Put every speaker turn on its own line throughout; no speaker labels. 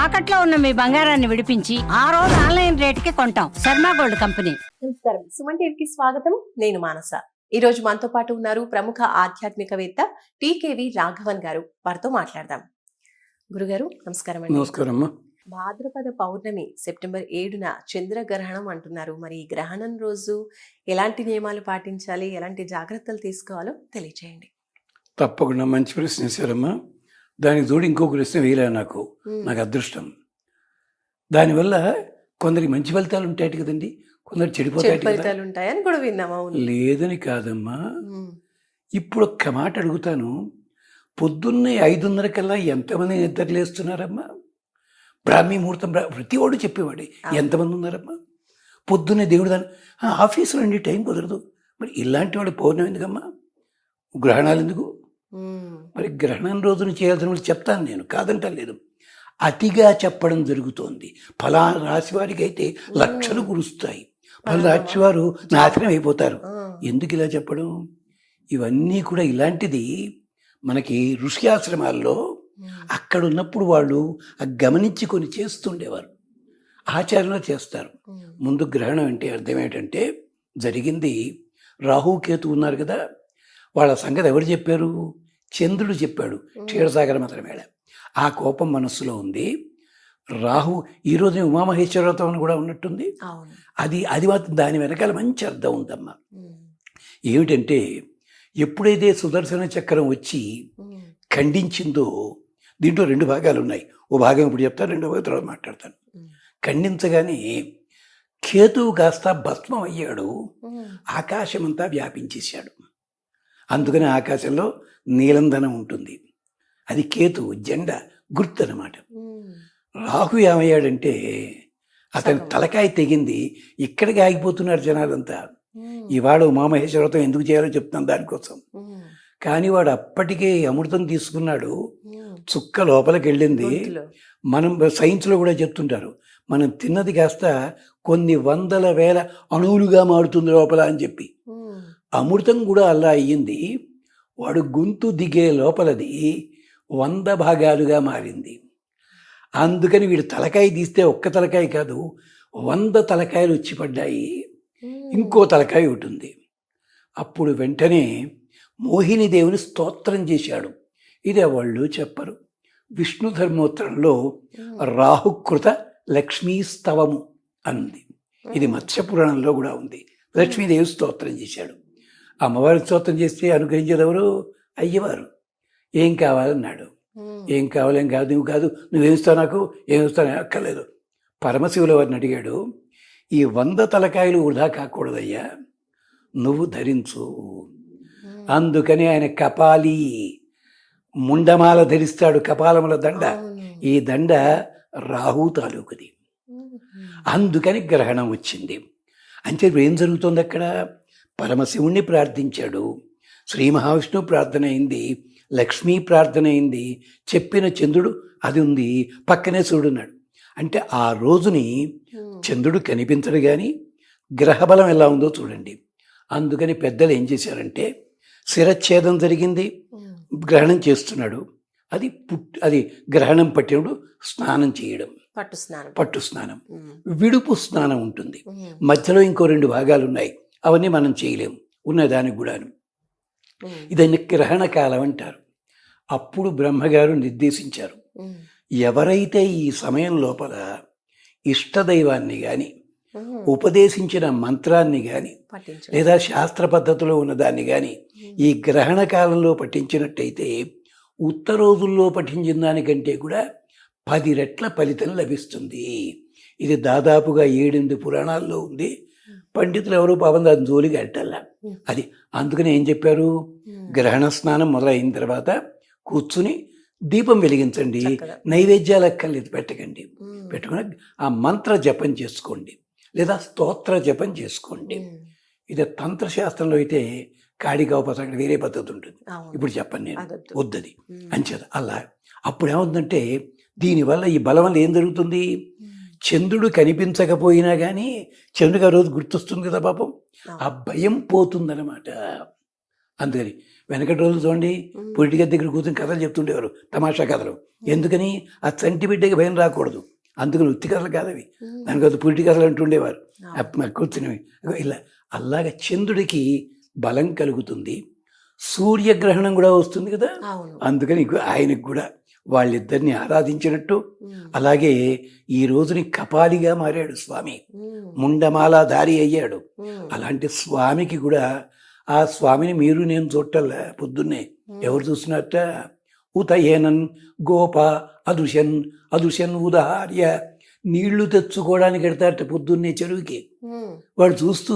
తాకట్లో ఉన్న మీ బంగారాన్ని విడిపించి ఆ రోజు ఆన్లైన్ రేటుకి కొంటాం. Sharma gold company.
నమస్కారం, సుమన్ టీవీకి స్వాగతం. నేను మానస. ఈ రోజు మనతో పాటు ఉన్నారు ప్రముఖ ఆధ్యాత్మికవేత్త టీకేవి రాఘవన్ గారు. వారితో మాట్లాడదాం. గురుగారు నమస్కారం అండి.
నమస్కారం.
భాద్రపద పౌర్ణమి సెప్టెంబర్ 7న చంద్రగ్రహణం అంటున్నారు. మరి ఈ గ్రహణం రోజు ఎలాంటి నియమాలు పాటించాలి, ఎలాంటి జాగ్రత్తలు తీసుకోవాలో తెలియచేయండి.
తప్పకుండా మంచి ప్రశ్న వేశారమ్మా. దానికి తోడు ఇంకో ప్రశ్న వేయలే నాకు అదృష్టం. దానివల్ల కొందరికి మంచి ఫలితాలు ఉంటాయి కదండి, కొందరు చెడిపోతాయి.
ఫలితాలు ఉంటాయని కూడా విన్నామా?
లేదని కాదమ్మా. ఇప్పుడు ఒక్క మాట అడుగుతాను, పొద్దున్నే 5:30 కల్లా ఎంతమంది నిద్రలేస్తున్నారమ్మా? బ్రాహ్మీ ముహూర్తం ప్రతి వాడు చెప్పేవాడే. ఎంతమంది ఉన్నారమ్మా? పొద్దున్నే దేవుడు దాన్ని ఆఫీసులో అండి టైం కుదరదు. మరి ఇలాంటి వాడు పౌర్ణమి ఎందుకమ్మా? గ్రహణాలు ఎందుకు? మరి గ్రహణం రోజున చేయాల్సిన వాళ్ళు చెప్తాను, నేను కాదంటలేదు. అతిగా చెప్పడం జరుగుతోంది. ఫలానా రాశి వారికి అయితే లక్షలు కురుస్తాయి, ఫలానా రాశి వారు నాశనం అయిపోతారు. ఎందుకు ఇలా చెప్పడం? ఇవన్నీ కూడా ఇలాంటిది మనకి ఋషి ఆశ్రమాల్లో అక్కడ ఉన్నప్పుడు వాళ్ళు గమనించి కొన్ని చేస్తుండేవారు, ఆచరణలో చేస్తారు. ముందు గ్రహణం అంటే అర్థం ఏంటంటే, జరిగింది రాహుకేతు ఉన్నారు కదా, వాళ్ళ సంగతి ఎవరు చెప్పారు? చంద్రుడు చెప్పాడు. క్షీరసాగర మతమేళ ఆ కోపం మనస్సులో ఉంది. రాహు ఈ రోజున ఉమామహేశ్వరవ్రతం అని కూడా ఉన్నట్టుంది. అది మాత్రం దాని వెనకాల మంచి అర్థం ఉందమ్మా. ఏమిటంటే, ఎప్పుడైతే సుదర్శన చక్రం వచ్చి ఖండించిందో, దీంట్లో 2 భాగాలు ఉన్నాయి. ఓ భాగం ఇప్పుడు చెప్తాను, రెండో భాగం తర్వాత మాట్లాడతాను. ఖండించగానే కేతువు కాస్త భస్మం అయ్యాడు, ఆకాశమంతా వ్యాపించేశాడు. అందుకని ఆకాశంలో నీలంధనం ఉంటుంది. అది కేతు జెండా గుర్తు అన్నమాట. రాహు ఏమయ్యాడంటే, అతని తలకాయ తెగింది. ఇక్కడికి ఆగిపోతున్నారు జనాలంతా. ఇవాళ ఉమామహేశ్వరవ్రతం ఎందుకు చేయాలో చెప్తాను దానికోసం. కానీ వాడు అప్పటికే అమృతం తీసుకున్నాడు, చుక్క లోపలికి వెళ్ళింది. మనం సైన్స్లో కూడా చెప్తుంటారు, మనం తిన్నది కాస్త కొన్ని వందల వేల అణువులుగా మారుతుంది లోపల అని చెప్పి. అమృతం కూడా అలా అయ్యింది. వాడు గొంతు దిగే లోపలది 100 భాగాలుగా మారింది. అందుకని వీడు తలకాయ తీస్తే ఒక్క తలకాయ కాదు, 100 తలకాయలు వచ్చి పడ్డాయి. ఇంకో తలకాయ ఉంటుంది. అప్పుడు వెంటనే మోహిని దేవుని స్తోత్రం చేశాడు. ఇది వాళ్ళు చెప్పరు. విష్ణు ధర్మోత్తరంలో రాహుకృత లక్ష్మీస్తవము అంది. ఇది మత్స్యపురాణంలో కూడా ఉంది. లక్ష్మీదేవి స్తోత్రం చేశాడు. అమ్మవారి స్తోత్రం చేస్తే అనుగ్రహించేదెవరు? అయ్యవారు. ఏం కావాలన్నాడు. ఏం కావాలేం కాదు, నువ్వు కాదు, నువ్వేమిస్తావు నాకు, ఏమిస్తావు అక్కర్లేదు. పరమశివుల వారిని అడిగాడు, ఈ 100 తలకాయలు వృధా కాకూడదయ్యా, నువ్వు ధరించు. అందుకని ఆయన కపాలి ముండమాల ధరిస్తాడు, కపాలముల దండ. ఈ దండ రాహు తాలూకుది. అందుకని గ్రహణం వచ్చింది. అంటే ఇప్పుడు ఏం జరుగుతుంది అక్కడ? పరమశివుణ్ణి ప్రార్థించాడు, శ్రీ మహావిష్ణువు ప్రార్థన అయింది, లక్ష్మీ ప్రార్థన అయింది, చెప్పిన చంద్రుడు అది ఉంది, పక్కనే సూర్యుడున్నాడు. అంటే ఆ రోజుని చంద్రుడు కనిపించడు కానీ గ్రహబలం ఎలా ఉందో చూడండి. అందుకని పెద్దలు ఏం చేశారంటే, శిరచ్ఛేదం జరిగింది, గ్రహణం చేస్తున్నాడు, అది గ్రహణం పట్టినప్పుడు స్నానం చేయడం, పట్టు స్నానం. విడుపు స్నానం ఉంటుంది. మధ్యలో ఇంకో 2 భాగాలు ఉన్నాయి, అవన్నీ మనం చేయలేము, ఉన్నదానికి కూడాను. ఇదన్నీ గ్రహణ కాలం అంటారు. అప్పుడు బ్రహ్మగారు నిర్దేశించారు, ఎవరైతే ఈ సమయం లోపల ఇష్టదైవాన్ని కానీ, ఉపదేశించిన మంత్రాన్ని కానీ, లేదా శాస్త్ర పద్ధతిలో ఉన్నదాన్ని కానీ ఈ గ్రహణ కాలంలో పఠించినట్టయితే ఉత్తరోజుల్లో పఠించిన దానికంటే కూడా 10 రెట్ల ఫలితం లభిస్తుంది. ఇది దాదాపుగా 7-8 పురాణాల్లో ఉంది. పండితులు ఎవరు పాపం దాని జోలికి వెళ్ళాల. అది అందుకని ఏం చెప్పారు, గ్రహణ స్నానం మొదలైన తర్వాత కూర్చుని దీపం వెలిగించండి, నైవేద్యాలు అక్కర్లేదు, పెట్టకండి. పెట్టుకుని ఆ మంత్ర జపం చేసుకోండి, లేదా స్తోత్ర జపం చేసుకోండి. ఇది తంత్రశాస్త్రంలో అయితే కాడిగా పసండి వేరే పద్ధతి ఉంటుంది. ఇప్పుడు చెప్పండి నేను, వద్దది అంచేత అలా. అప్పుడు ఏమవుతుందంటే, దీనివల్ల ఈ బలం వల్ల ఏం జరుగుతుంది, చంద్రుడు కనిపించకపోయినా కానీ చంద్రుడికి ఆ రోజు గుర్తొస్తుంది కదా పాపం, ఆ భయం పోతుందన్నమాట. అందుకని వెనకటి రోజులు చూడండి పొలిటిక దగ్గర కూర్చొని కథలు చెప్తుండేవారు, తమాషా కథలు. ఎందుకని ఆ చంటి బిడ్డకి భయం రాకూడదు, అందుకని ఉత్తి కథలు కాదు అవి, దానికి అది పొలిటిక కథలు అంటుండేవారు కూర్చుని. ఇలా అలాగ చంద్రుడికి బలం కలుగుతుంది, సూర్యగ్రహణం కూడా వస్తుంది కదా, అందుకని ఆయనకు కూడా వాళ్ళిద్దరిని ఆరాధించినట్టు. అలాగే ఈ రోజుని కపాలిగా మారాడు స్వామి, ముండమాలాధారి అయ్యాడు. అలాంటి స్వామికి కూడా ఆ స్వామిని మీరు నేను చూడటల్లా, పొద్దున్నే ఎవరు చూస్తున్నట్ట, ఉతయేనన్ గోప అదుషన్ ఉదార్య, నీళ్లు తెచ్చుకోవడానికి వెడతారట పొద్దున్నే చెరువుకి. వాడు చూస్తూ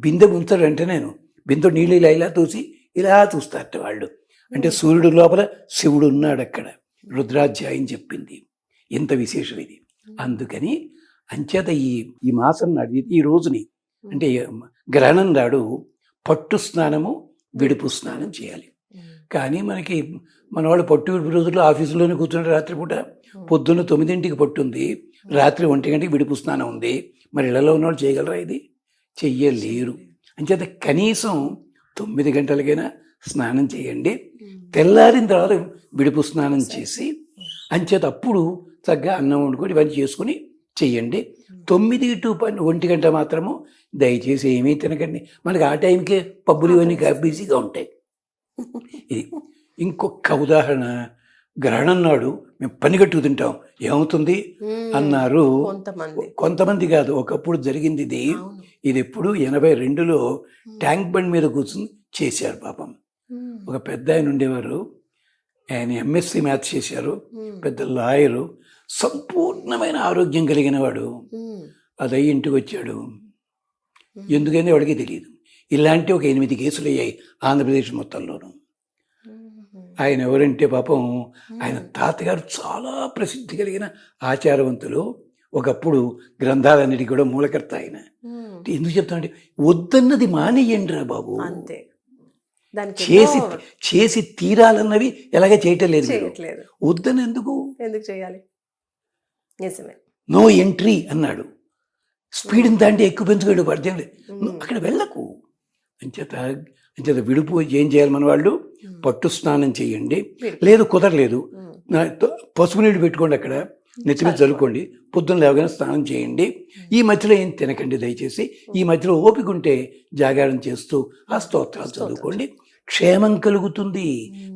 బిందె ఉంచాడు, అంటే నేను బిందె నీళ్ళు ఇలా తోసి ఇలా చూస్తారట వాళ్ళు. అంటే సూర్యుడు లోపల శివుడు ఉన్నాడు అక్కడ, రుద్రాధ్యాయం చెప్పింది. ఎంత విశేషం ఇది. అందుకని అంచేత ఈ మాసం నాడు, ఈ రోజుని అంటే గ్రహణం నాడు పట్టు స్నానము విడుపు స్నానం చేయాలి. కానీ మనకి మన వాళ్ళు పట్టు విడుపు రోజుల్లో ఆఫీసులోనే కూర్చుంటే రాత్రిపూట, పొద్దున్న 9ంటికి పట్టుంది, రాత్రి 1 గంటకి విడుపు స్నానం ఉంది. మరి ఇళ్లలో ఉన్నవాళ్ళు చేయగలరా? ఇది చెయ్యలేరు. అంచేత కనీసం 9 గంటలకైనా స్నానం చేయండి. తెల్లారిన తర్వాత విడుపు స్నానం చేసి అంచేత అప్పుడు చక్కగా అన్నం వండుకొని ఇవన్నీ చేసుకుని చెయ్యండి. 9 to 1 గంట మాత్రము దయచేసి ఏమీ తినకండి. మనకి ఆ టైంకే పబ్బులు ఇవన్నీ బిజీగా ఉంటాయి. ఇది ఇంకొక ఉదాహరణ, గ్రహణం నాడు మేము పనిగట్టు తింటాం, ఏమవుతుంది అన్నారు కొంతమంది. కాదు, ఒకప్పుడు జరిగింది ఇది. ఇది ఎప్పుడు 82లో ట్యాంక్ బండ్ మీద కూర్చుని చేశారు. పాపం ఒక పెద్ద ఆయన ఉండేవారు, ఆయన MSc మ్యాథ్స్ చేశారు, పెద్ద లాయరు, సంపూర్ణమైన ఆరోగ్యం కలిగిన వాడు. అదయ్యి ఇంటికి వచ్చాడు, ఎందుకని వాడికి తెలియదు. ఇలాంటి ఒక 8 కేసులు అయ్యాయి ఆంధ్రప్రదేశ్ మొత్తంలోనూ. ఆయన ఎవరంటే పాపం ఆయన తాతగారు చాలా ప్రసిద్ధి కలిగిన ఆచారవంతులు, ఒకప్పుడు గ్రంథాలన్నిటికీ కూడా మూలకర్త ఆయన. ఎందుకు చెప్తానంటే, వద్దన్నది మానేయండి రా బాబు, చేసి తీరాలన్నవి ఎలాగే చేయటం లేదు. వద్దని ఎందుకు
చేయాలి?
నో ఎంట్రీ అన్నాడు, స్పీడ్ని దాంట్లో ఎక్కువ పెంచుకోడు, పడితే అక్కడ వెళ్ళకు. అంచేత విడుపు ఏం చేయాలి మన వాళ్ళు? పట్టు స్నానం చేయండి, లేదు కుదరలేదు పసుపు నీళ్ళు పెట్టుకోండి, అక్కడ నెత్తి మీద చల్లుకోండి, పొద్దున్న లేవగానే స్నానం చేయండి. ఈ మధ్యలో ఏం తినకండి దయచేసి. ఈ మధ్యలో ఓపిక ఉంటే జాగారం చేస్తూ ఆ స్తోత్రాలు చదువుకోండి, క్షేమం కలుగుతుంది.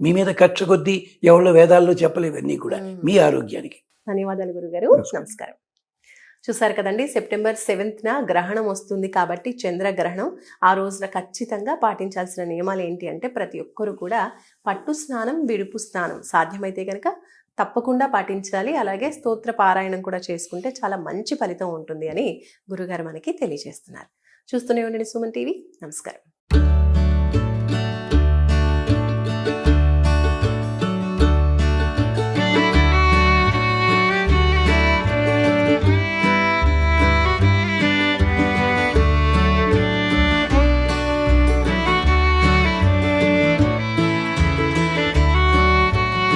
మీ మీద కక్ష కొద్దీ ఎవరో వేదాల్లో చెప్పలేవన్నీ కూడా మీ ఆరోగ్యానికి.
ధన్యవాదాలు గురుగారు, నమస్కారం. చూసారు కదండి, సెప్టెంబర్ 7th గ్రహణం వస్తుంది కాబట్టి చంద్రగ్రహణం. ఆ రోజున ఖచ్చితంగా పాటించాల్సిన నియమాలు ఏంటి అంటే, ప్రతి ఒక్కరు కూడా పట్టు స్నానం విడుపు స్నానం సాధ్యమైతే కనుక తప్పకుండా పాటించాలి. అలాగే స్తోత్ర పారాయణం కూడా చేసుకుంటే చాలా మంచి ఫలితం ఉంటుంది అని గురుగారు మనకి తెలియజేస్తున్నారు. చూస్తూనే ఉండండి సుమన్ టీవీ. నమస్కారం.